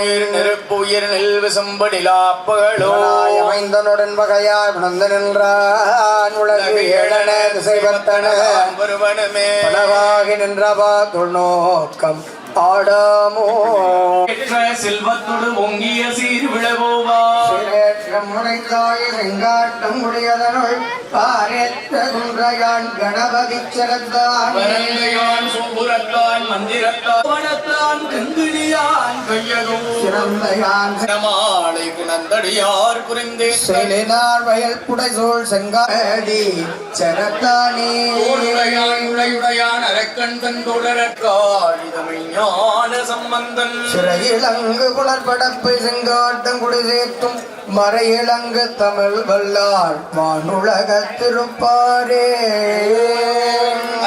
நீர் நெருப்பு உயிர் நெல் விசம்படிலாப்பகளோ அமைந்தனுடன் வகையாய் உணர்ந்து நின்றான் உலகு ஏழன திசைவத்தன வருவனமே பலவாகி நின்றவா தொல்நோக்கம் ஆடாமோ செல்வத்தோடு ஒங்கிய சீர் விழவோவா முனைத்தாய் செங்காட்டம் முடியதனுள் பாரேத்த குன்றையான் கணபதி சிறந்தான் சூபுரத்தான் மந்திரத்தான் கங்குலியான் கையகோ சிறந்தையான் மாலை குணந்தடியார் புரிந்தே செயலினார் வயல் புடைசூழ் செங்காடி சிறத்தானே உடையான் அரக்கன் தன் தொடரக்காளிதமை ஞான சம்பந்தன் சிறையிலங்கு புலர்படப்பை செங்காட்டம் குடி சேர்த்தும் மறையிலங்கு தமிழ் வல்லார் வானுலக திருப்பாரே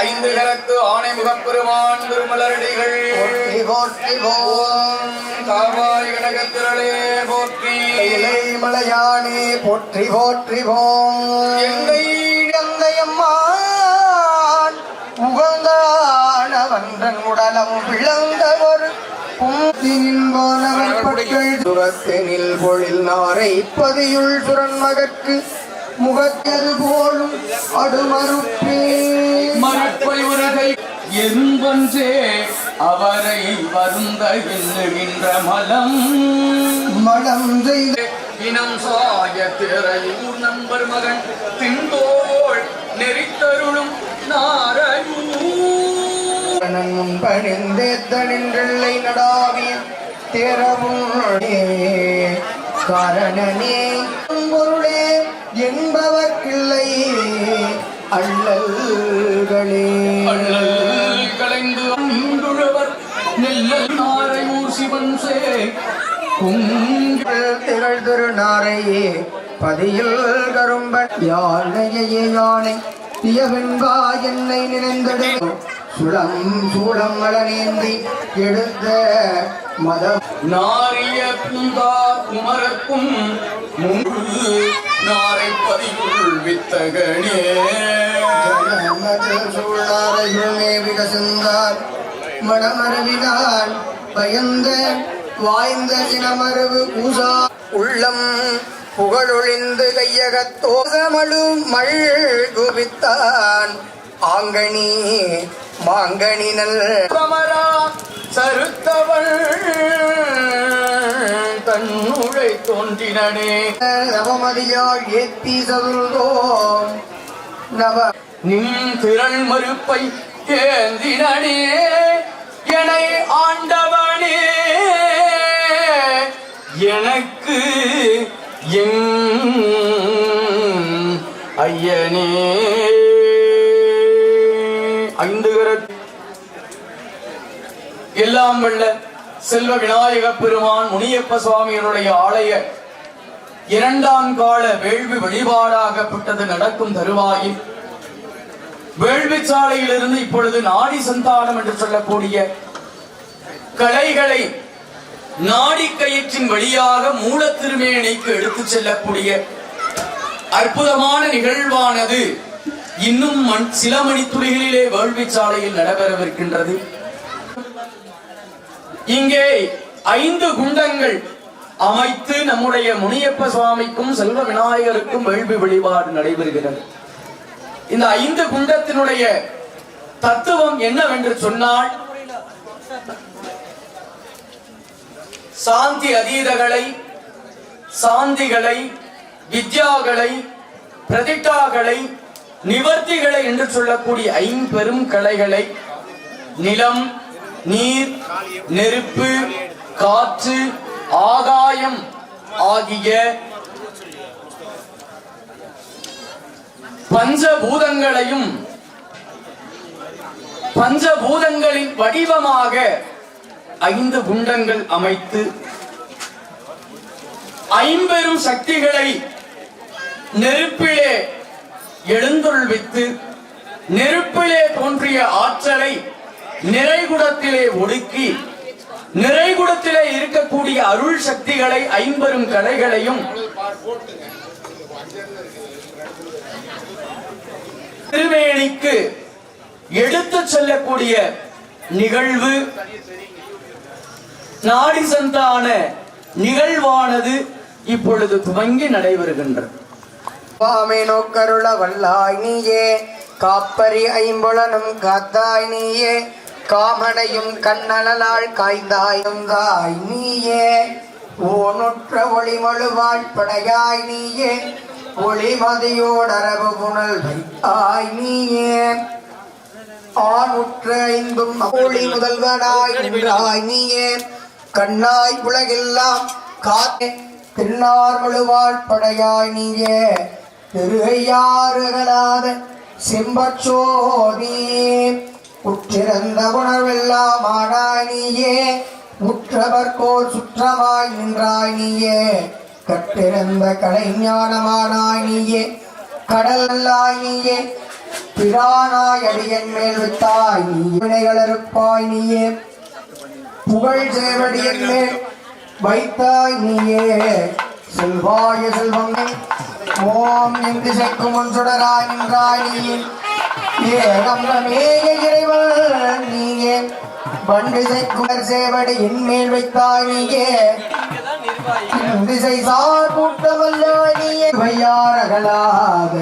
ஐந்து கரத்து ஆணை முகப்பெருமான் திருமலரடிகள் போற்றி போற்றி போம் காவாய் கனகத்திரளே போற்றி இலை மலையானே போற்றி போற்றி போம் எங்கை எந்தையம்மான் உகந்தான வன்றன் உடலம் பிளந்தவர் சுரத்தினில் பொழில் நாரை பதியுள் சுரன்மகற்கு முகத்தது போலும் அடுமறுப்பே மறுப்பை உருகை எரும்பொன்றே அவரை வருந்த எண்ணுகின்ற மலம் செய்த இனம் சாய திரையூர் நம்பர் மகன் திங்கோள் நெறித்தருளும் முன்பணிந்தேத்தனின்றில்லை நடாவிய தேரவும் காரணனே பொருளே என்பவர்க்கில்லை அள்ளல்களே கலைந்து அங்குழவர் நெல்லல் நாரையூர் சிவன் சே திகழ் திருநாரையே பதியில் கரும்பன் யானையே யானை தியவென்பா என்னை நினைந்தடு சூளம் மலனேந்தி எடுத்த மதம் நாரிய பூங்கா குமரக்கும் நாரை பதிவுள் வித்தகனே சூழ்நாரையுமே விகசிந்தார் மனமருவினான் பயந்த வாய்ந்த இனமரபு பூசா உள்ளம் புகழொழிந்து கையகத்தோசமழு மழ்குவித்தான் ஆங்கணி மாங்கணினல் கமரா சருத்தவள் தன்னுழை தோன்றினே நவமதியாள் ஏத்தி சதுர்தோம் நவ நின் திரள் மறுப்பை ஏந்தினே என்னை ஆண்டவனே எனக்கு ஐயனே ஐந்து எல்லாம் வல்ல செல்வ விநாயக பெருமான் முனியப்ப சுவாமியினுடைய ஆலய இரண்டாம் கால வேள்வி வழிபாடாகப்பட்டது நடக்கும் தருவாயில் வேள்வி சாலையிலிருந்து இப்பொழுது நாடி சந்தானம் என்று சொல்லக்கூடிய கலைகளை நாடி கயிற்றின் வழியாக மூல திருமேனிக்கு எடுத்துச் செல்லக்கூடிய அற்புதமான நிகழ்வானது இன்னும் சில மணித்துளிகளிலே வேள்வி சாலையில் நடைபெறவிருக்கின்றது. இங்கே 5 குண்டங்கள் அமைத்து நம்முடைய முனியப்ப சுவாமிக்கும் செல்வ விநாயகருக்கும் வேள்வி வழிபாடு நடைபெறுகிறது. இந்த 5 குண்டத்தினுடைய தத்துவம் என்னவென்று சொன்னால், சாந்தி அதீதகளை, சாந்திகளை, வித்யாகளை, பிரதிட்டாகளை, நிவர்த்திகளை என்று சொல்லக்கூடிய 5 பெரும் கலைகளை நிலம், நீர், நெருப்பு, காற்று, ஆகாயம் ஆகிய பஞ்சபூதங்களையும் பஞ்சபூதங்களின் வடிவமாக 5 குண்டங்கள் அமைத்து ஐம்பெரும் சக்திகளை நெருப்பிலே எழுந்தொள்வித்து நெருப்பிலே தோன்றிய ஆற்றலை நிறைகுடத்திலே ஒடுக்கி நிறைகுடத்திலே இருக்கக்கூடிய அருள் சக்திகளை 5 பெரும் கலைகளையும் திருவேணிக்கு எடுத்து செல்லக்கூடிய நிகழ்வு நாடி சந்தான நிகழ்வானது இப்பொழுது துவங்கி நடைபெறுகின்றது. பாமை நோக்கருள வல்லாய் நீயே, காப்பரி ஐம்புலனும் காத்தாய் நீயே, காமனையும் கண்ணலால் காய்ந்தாய் நீயே, ஓனுற்ற ஒளிமழுவாள் படையாய் நீயே, ஒளிமதியோடரவு புனல் வைத்தாய் நீயே, ஆணுற்ற ஐந்தும் ஒளி முதல்வனாய் நின்றாய் நீயே, கண்ணாய் உலகெல்லாம் காத்தே திருநார் மழுவாள் படையாய் நீயே, திருகையாறுகளாத செம்பச்சோதி, உற்றிறந்த உணர்வெல்லாம் ஆனாய் நீயே, உற்றவர்கோர் சுற்றமாய் நின்றாய் நீயே, கட்டிறந்த கலைஞானமானாய் நீயே, கடல் நல்லாய் நீயே, பிரானாய் அடியன் மேல் வைத்தாய் நீ, வினைகளறுப்பாய் நீயே, புகழ் சேவடியன் மேல் வைத்தாய் நீயே, செல்வாய செல்வம் ஓம் என்று செக்கும் முன் சுடராய் நின்றாய் நீயே, ஏகம்பமேய இறைவன் நீயே, பண்டு செக்கும் சேவடி என் மேல் வைத்தாய் நீயே, திசை சார் கூட்டமல்லாய் நீயே, வையாரகலாக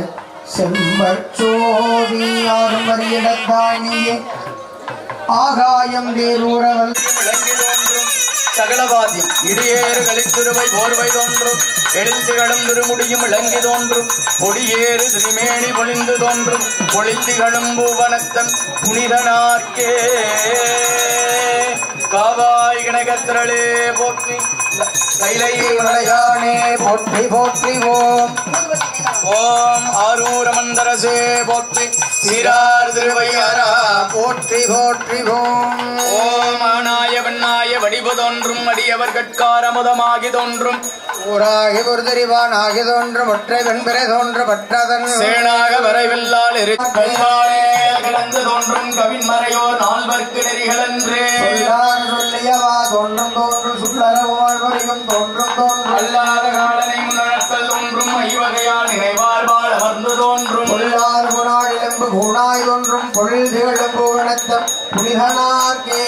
செம்பச்சோதி யாரும் வரையிடத்தாய் நீயே, ஆகாயம் வேரூரவல் சகலவாதி இடியேறு கலித்துருவை போர்வை தோன்றும், எழில் திகழும் திருமுடியும் இளங்கி தோன்றும், பொடியேறு திருமேனி பொழிந்து தோன்றும், பொழித்திகளும் பூவனத்தன் புனிதனார்க்கே, காவாய் கனகத்திரளே போற்றி, கைலை மலையானே போற்றி போற்றி ஓம், ஓம் ஆரூர மந்தரசே போற்றி, சீரார் திருவையாரா போற்றி போற்றி ஓம், ஓம் ஆனாய பெண்ணாய வடிவு தோன்றும், அடியவர் கட்காரமுதமாகி தோன்றும், ஊராகி ஒரு தெரிவான் ஆகி தோன்றும், ஒற்றை வெண்பிறை தோன்று பற்றதன் சேனாக வரைவில்லால் எரிக்கல்வானே கிடந்து தோன்றும், கவின்மறையோர் நால்வர்க்கு நெறிகளன்றே, சொல்லார் சொல்லியவா தோன்றும் தோன்றும், சுள்ளரவுமாள் வரையும் தோன்றும் தோன்றும், அல்லாத காலனை முன்னழத்தல் தோன்றும், ஐவகையால் நினைவார் வாழ வந்து தோன்றும், பொல்லார் குணாள் இளம்பு கூணாய் தோன்றும், பொழில் திகழும் பூவனத்தம் புனிதனார்க்கே,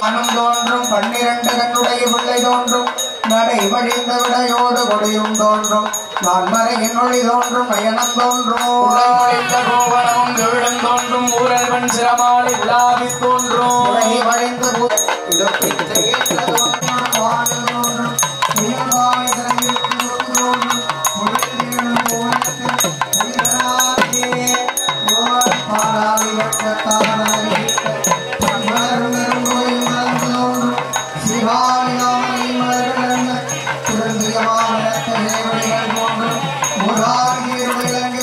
அணும் தோன்றும், 12 கண்ணுடைய பிள்ளை தோன்றும், நடை வழிந்த விடையோடு கொடியும் தோன்றும், நான்மறையின் ஒளி தோன்றும், நயனம் தோன்றும், உலகமளித்த கோவனமும் கவிழும் தோன்றும், ஊரல்வன் சிரமாலை விழாவி தோன்றும், உலகை வழிந்து இடுப்பித்து ஏற்ற தோன்றும், வானில் தோன்றும், உயர்வாய் திறந்திருக்கும் தோன்றும், பொழில் திகழும் பூவனத்தம் புனிதனார்க்கே, ஓர் பாராளி வட்டத்தாமரை பன்மலரும் நெருங்கோயும் கலந்து தோன்றும், சிவாமியாமலை மலர்ந்த சுரந்தியமாவனத்த சேவடிகள் தோன்றும், முராகியர் விளங்கி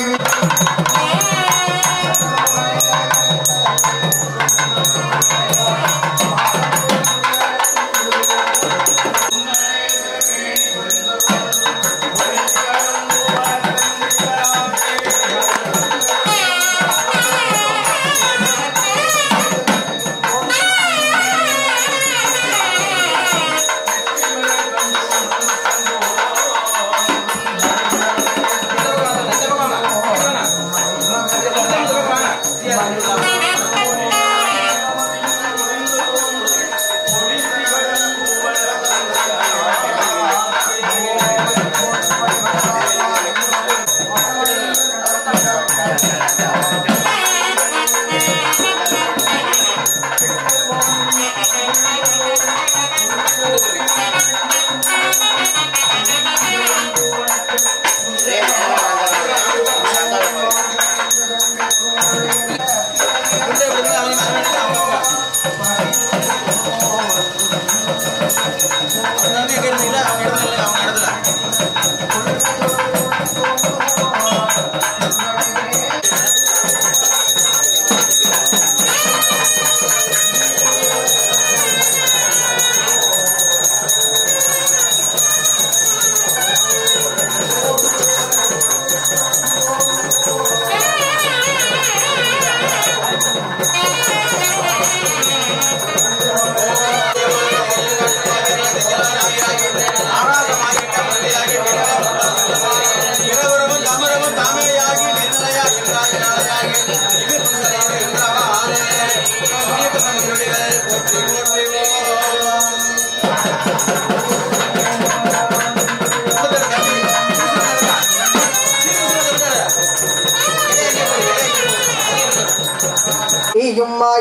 ஆராதமாய்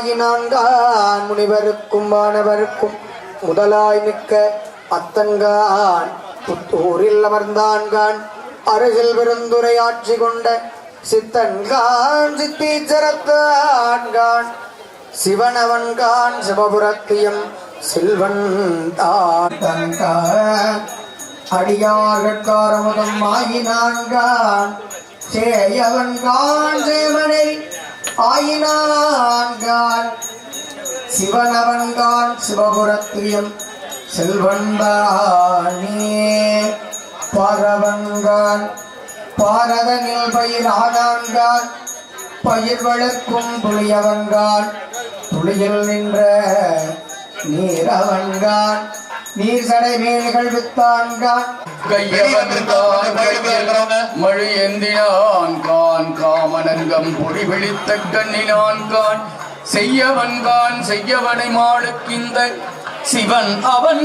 முதலாகி நான்கான் முனிவருக்கும் வானவருக்கும் முதலாய் நிற்க அத்தன்கான் புத்தூரில் அமர்ந்தான்கான் அருகில் விருந்துரை ஆட்சி கொண்ட சித்தன்கான் சித்தீச்சரத்தான்கான் சிவனவன்கான் சிவபுரத்தியம் செல்வன் தான் அடியார்காரமுதம் ஆகினான்கான் சேயவன்கான் சேமனை ஆயினான்கான் சிவனவன்கான் சிவபுரத்தியம் செல்வன்தானே பரவன்கான் பாரதனில் பயிர் ஆனான்கான் பயிர் வளர்க்கும் புளியவன்கான் புளியில் நின்ற நீரவன்கான் நீர் சடை மேல்கள் வித்தான்கான் மழை எந்தினான் கான் காமனங்கம் பொறி விழித்த கண்ணினான் கான் செய்யவன்கான் செய்யவனை மாளுக்கிந்த சிவன் அவன்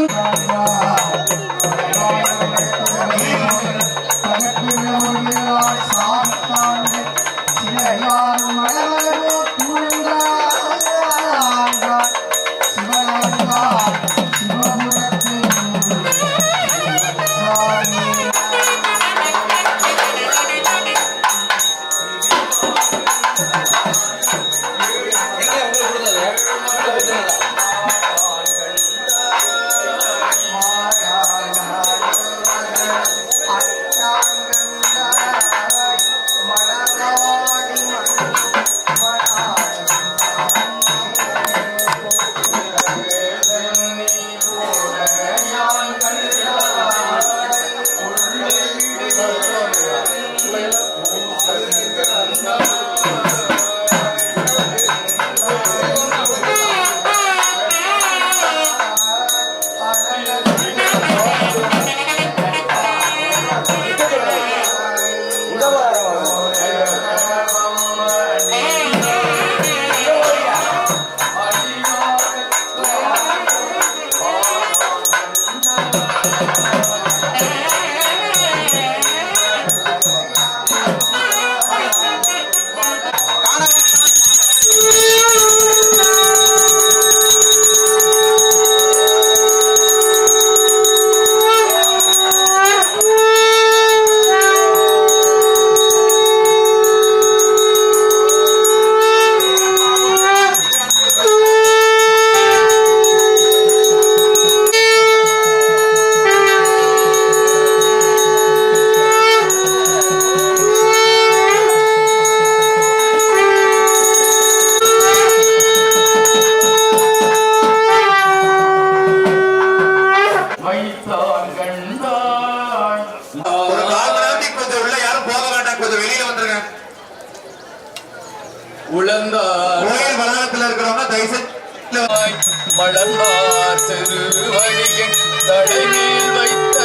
மலர்ந்தார் திருவடியின் தலைமேல் வைத்த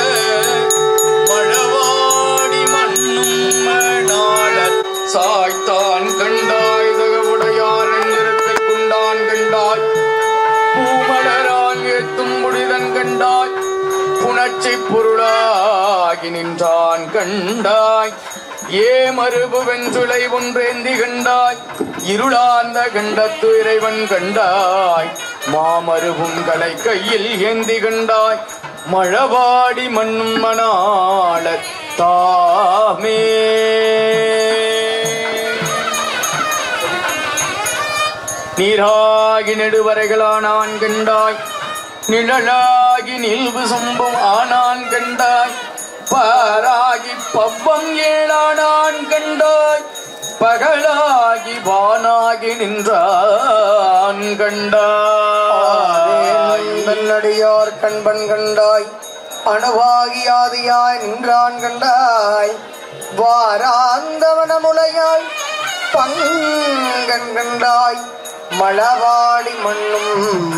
மழவாடி மண்ணும் மணாளர் சாய்த்தான் கண்டாய் தகவுடையார் எந்திரத்தை கொண்டான் கண்டாய் பூமலரான் ஏத்தும் முடிதன் கண்டாய் புணர்ச்சி பொருளாகி நின்றான் கண்டாய் ஏ மறுபு வெஞ்சுளை ஒன்றேந்தி கண்டாய் இருளார்ந்த கண்டத்து இறைவன் கண்டாய் மாமருவும் கலை கையில் ஏந்தி கண்டாய் மழவாடி மண்ணும் மணாள தாமே நீராகி நெடுவரைகளானான் கண்டாய் நிழலாகி நீல்வு சொம்பும் ஆனான் கண்டாய் பாராகி பவ்வம் ஏழானான் கண்டாய் பகலாகி வானாகி நின்றான் கண்டாய் நல்லடியார் கண்பன் கண்டாய் அணுவாகி ஆதியாய் நின்றான் கண்டாய் வாராந்தவன முலையாய் பங்கன் கண்டாய் மழவாடி மண்ணும்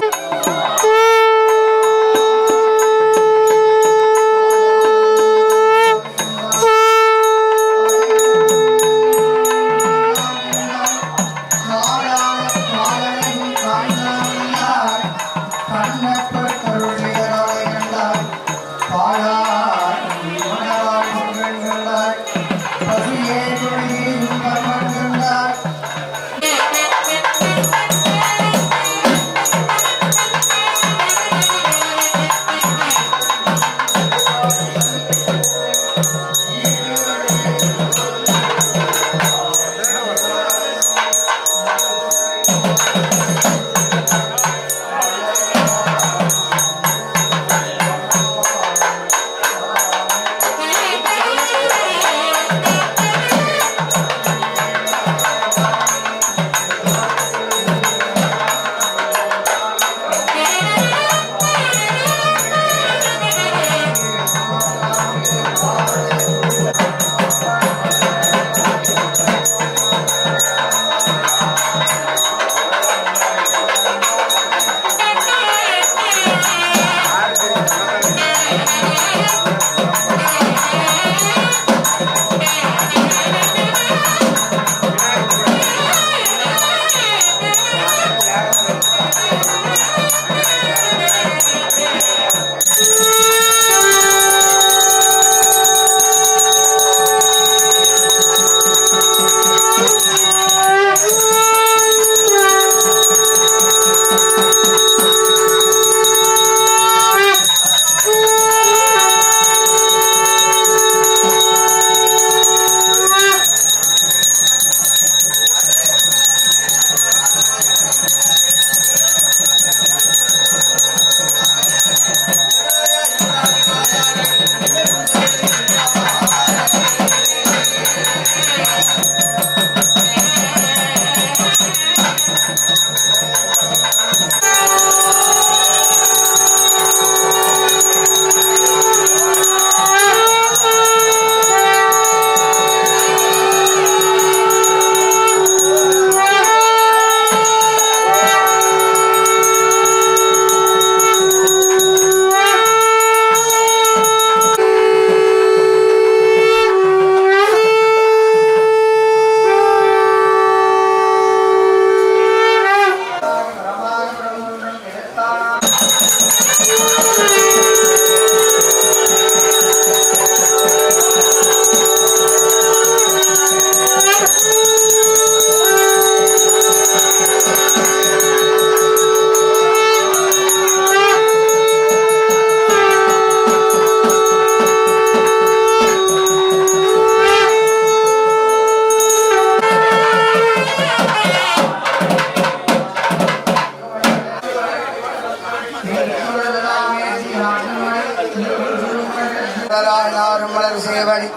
நாரும் மலர் சேவடி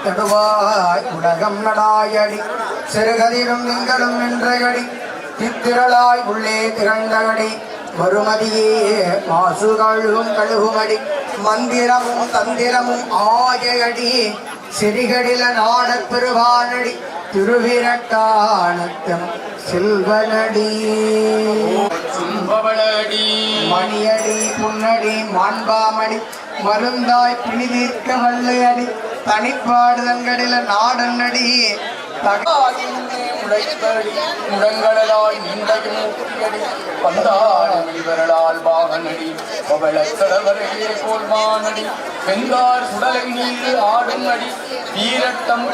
தடுவாய் உலகம் நடாயடி சிறுகதிரும் திங்களும் நின்றகடி தித்திரளாய் உள்ளே திரண்டகடி வருமதியே மாசு கழுகுமடி மந்திரமும் தந்திரமும் ஆயடி சிறிகடில நாடப் பெருவானடி திருவிரட்டானத்தம் செல்வனடி மணியடி புன்னடி மாண்பாமடி மருந்தாய் பிணிதீர்க்க வல்லையடி தனிப்பாடுதங்கடில நாடனடி முடங்கடலாய் நின்றையும் முக்கியடி வந்தாள் பாகனடி அவளக்கடவரையே போல்வானடி வெங்கார் சுடலை நீர் ஆடும் அடி வீரட்டம்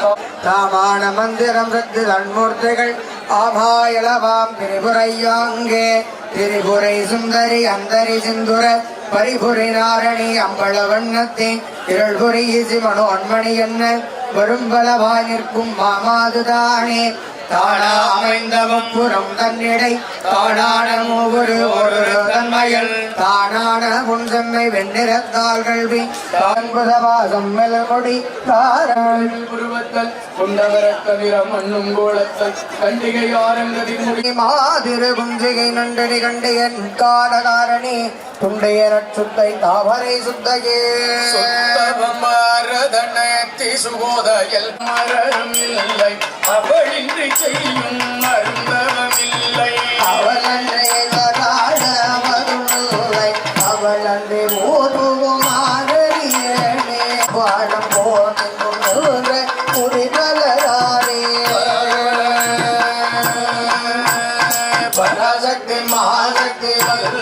தாமான மந்திரம் ரத்து தன்மூர்த்திகள் ஆமாயளவாம் திரிபுரையாங்கே திரிபுரை சுந்தரி அந்தரி சிந்துர பரிபுரை நாரணி அம்பள வண்ணத்தே இருள்புரி சிவனு அன்மணி என்ன வரும்பலவாய் நிற்கும் மாமாதுதானே தானா அமைந்த முப்புறம் தன்னிடை தானான மூவரு ஒரு தன்மையில் தானான புன்சம்மை வெண்ணிறத்தால் கல்வி தான்புதவாசம் மெல்மொழி தாராள் உருவத்தல் கொண்டவரக்கவிரம் மண்ணும் கோலத்தல் கண்டிகை ஆரங்கதின் முடி மாதிரு குஞ்சிகை நண்டனி கண்டியன் காரணி துண்டைய நட்சுத்தை தாவரை சுத்தையே சுத்தவமாரதனத்தி சுகோதயல் மரணம் இல்லை அவளின்றி செய்யும் மருந்தவமில்லை அவளன்றே வராட மருளை அவளன்றே ஓதுவோமாரே பாடம் போன்ற குறிதலராரே பராசக்தி மகாசக்தி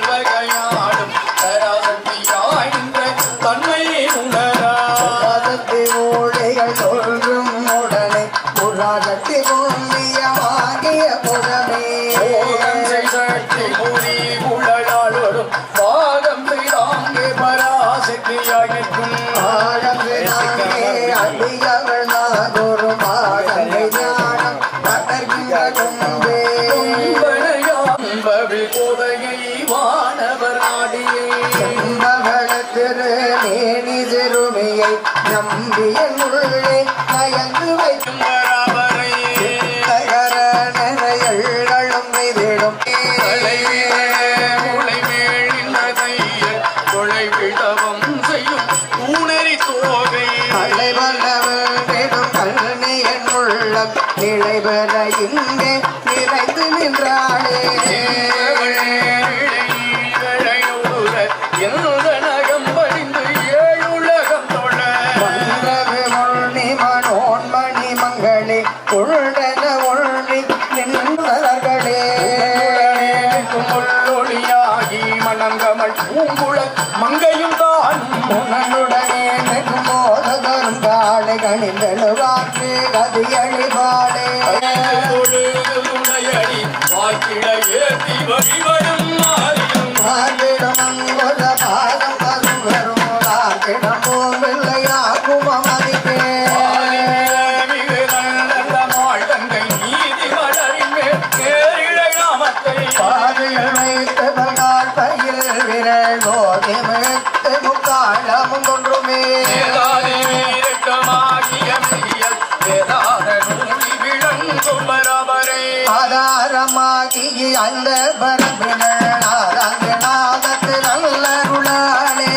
வகையாடும் பராசக்தியாயின்ற தன்மையை பராசக்தி ஊழிகள் சொல்லும் உடனே புராசக்தி பூமியமாகிய புறமே சக்தி பூரி புழலால் வரும் பாகம் செய்தாங்கே பராசக்தியாய் நிற்கும் அடியவள் நாகொரு பாடங்கை ஞானம் பதர்கின்ற கும்பே கோதையை வானவர் நாடியே திரு மேனி சிறுமியை நம்பிய உள்ளே நயந்து வைக்கும் தகர நிறையள்ளும் விதிடும் தொலைவிடவம் செய்யும் ஊனறி தோகை அலைவல்லவிடும் கல்வியன் உள்ளம் நிலைபெற இங்கே நிறைந்து நின்றாளே எந்த நகம் படிந்து ஏழுலகம் தொழ மன்றி மனோன்மணி மங்களே உள்டன ஒள்ளி நின்றர்களே ஒளியாகி மணங்கமல் பூங்குழல் மங்கையும் தான் உடனே போத தரும் காலை கணிந்தெழுவாக்கு கதியழிபாடே துணையடி வாக்கிட ஏற்றி வழிவரும் மாறியும் மார்பிடமங்குத பாதம் பசுவரும் ஆர்பிடம் போவில்லையா குமமதிப்பே மிகு நல்ல மாழ்தங்கை நீதி மலரின் மேல் நேரிழை நாமத்தை பாதையில் வைத்து பகால் பையில் விரல் ஓதி மிழ்த்து முக்காலமும் ஒன்றுமே வீரட்டமாகிய மெய்யல் வேதாத நூலி விளங்கும் பரபரே ஆதாரமாகி அந்த பரபினர் நாதத்து நல்லருளாளே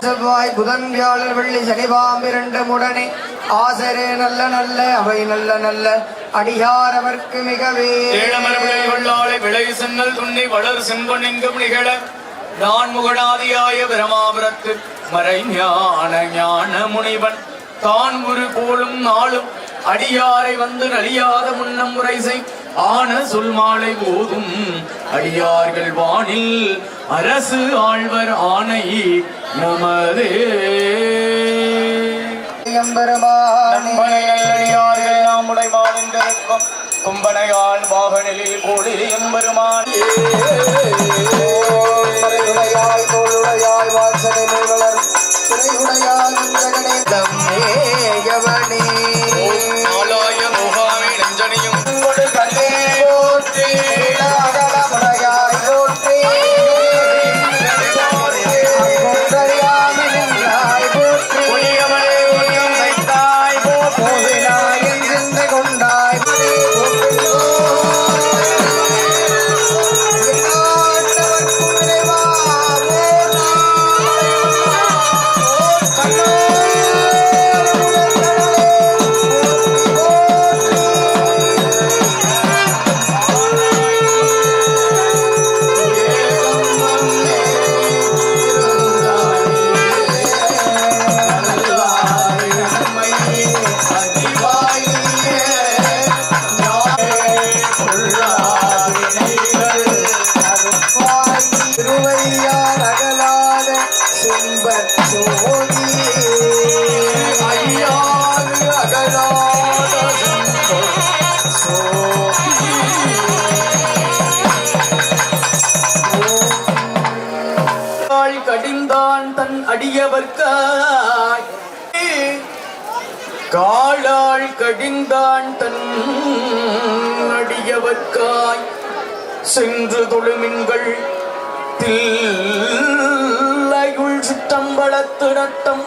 செவ்வாய் புதன் வியாழன் வெள்ளி சனிபாம் இரண்டு முடனே ஆசரே நல்ல நல்ல அவை நல்ல நல்ல அடியார் அவர்க்கு மிகவே ஏழமரவிளை கொள்ளாளை விளை சென்னல் துண்ணி வளர் செம்பொன்னெங்கும் நிகழ நான் முகடாதியாய பிரமாபுரத்து மறை ஞான முனிவன் தான் ஒரு கோளும் நாளும் அடியாரை வந்து நலியாத முன்னம் முறைசை ஆன சொல் மாலை போதும் அடியார்கள் வானில் அரசு ஆழ்வர் ஆணை நமதே அடியார்கள் நாம் உடைவாழ்ந்திருக்கும் கும்பனையாள் வாகனில் கோடி எம்பெருமான் மறையுடையாய் தோளுடையாய் வாசனை வளரும் திரையுடையாய் இந்தகனே தம்மேயவனே அடியவர்க்காய் காளாள் கடிந்தான் தன் அடியவர்க்காய் சென்று தொழுமின்கள் தில்லையுள் சுற்றம்பலத்து நட்டம்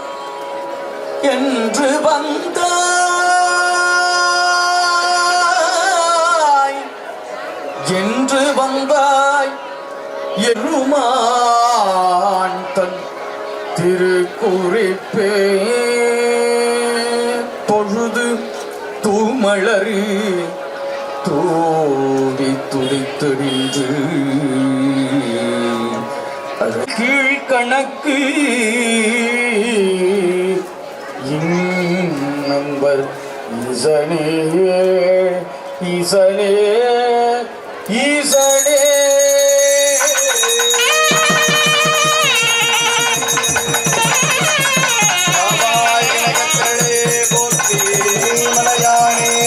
என்று வந்தாய் எருமான் தன் திருக்குறிப்பே பொழுது தூமலரு தூவி துடித்து நின்று கீழ்கணக்கு நம்பர் ஈசனே ஈசனே ஈசனே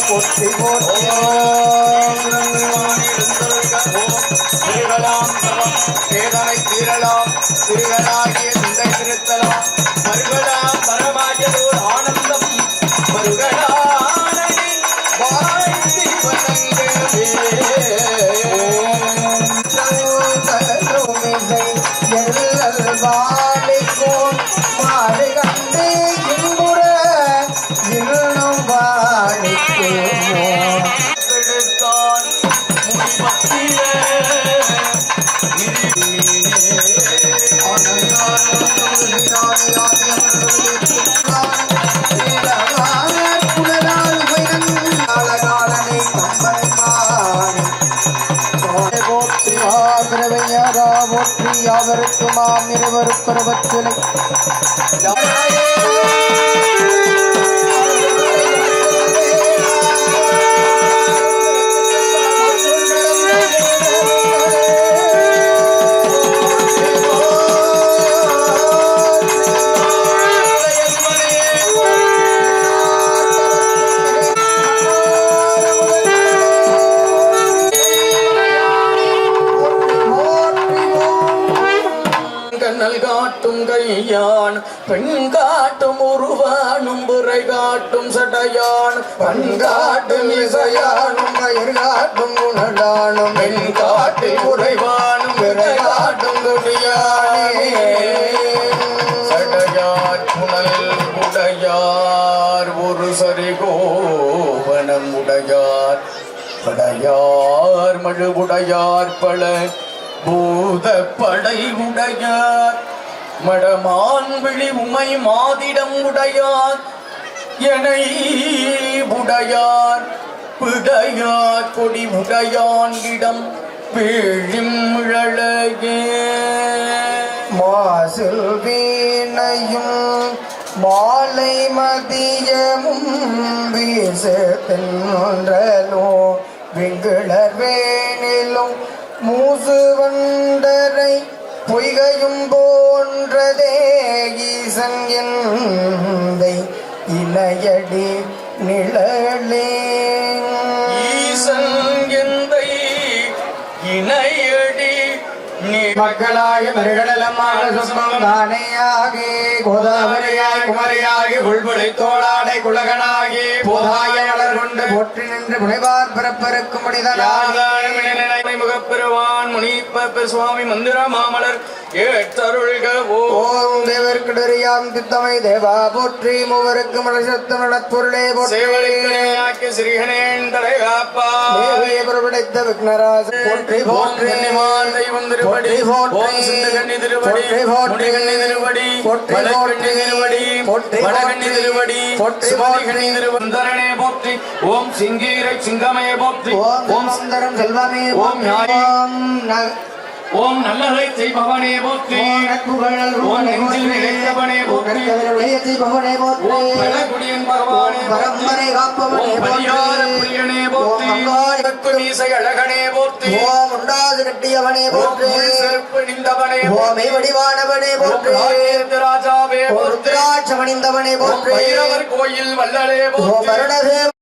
போற்றி போற்றி வேதனை தீரலாம் திருகளாகிய சிந்தை திருத்தலாம் மறுகளாம் பரமாயதோர் ஆனந்தம் மறுகளானடி வாழ்த்தி வணங்கவே வாழிக்கோன் மாடு கண்டு இன்புற இன்னும் வாழிக்குமோ எடுத்தான் முடிவத்திலே போற்றி யாவருக்கு மாம் இருவருப்பருவத்திலை கண்ணல் காட்டும் கையான் பெண் காட்டும் உருவானும் புரை காட்டும் சடையான் பண் காட்டும் இசையானும் கயிர் காட்டும் குணடானும் பெண் காட்டில் உறைவானும் பிறை காட்டும் துணியானே சடையார் புனல் உடையார் ஒரு சரிகோவனம் உடையார் படையார் மழுவுடையார் பல பூத படை உடையார் மடமான் விழி உமை மாதிடம் உடையார் எனை உடையார் பிடையார் கொடி உடையான் இடம் பிழிமிழகே மாசில் வீணையும் மாலை மதியமும் வீசு தென்றலோ விங்கிழர் வேணிலும் மூசு வண்டரை பொய்கையும் போன்றதே ஈசன் எந்தை இணையடி நிழலே ஈசன் எந்தை இணையடி மக்களாய மருகடலமான சுஸ்மம் தானேயாகி கோதாவரியாய் குமரியாகி உள்புலை தோளாடை குலகனாகி போதாய மலர் கொண்டு போற்றி நின்று புனைவார் பிறப்பருக்கும் முகப்பெருவான் முனிப்ப சுவாமி மந்திர மாமலர் ஏற்றருள்க ஓம் தேவர்கிடரியாம் தித்தமை தேவா போற்றி மூவருக்கு மலசத்து மலப்பொருளே போற்றி ஸ்ரீகணேன் தலை காப்பா புறப்படைத்த விக்னராஜ போற்றி போற்றி தெய்வம் திருப்படி ஓம் சிந்தகண்ணி திருவடி போற்றி கண்ணி திருவடி போற்றி கண்ணி திருவடி போற்றி வடகண்ணி திருவடி போற்றி கண்ணி திருவந்தரனே போற்றி ஓம் சிங்கீரை சிங்கமே போற்றி ஓம் சுந்தரம் செல்வமே ஓம் ஓம் நல்லதை செய்பவனே போற்றி ஓம் நெஞ்சில் நிலைத்தவனே போற்றி ஓம் பழகுடியன் பகவானே பரம்பரை காப்பவனே ஓம் பரியார பிரியனே போற்றி மீசை அழகனே போற்றி ஓம் உண்டாது கட்டியவனே போற்றி செருப்பு நின்றவனே ஓமை வடிவானவனே போற்றி ராஜாவே ருத்ராட்சமணிந்தவனே போற்றி பைரவர் கோயில் வல்லலே போற்றி வருணதேவ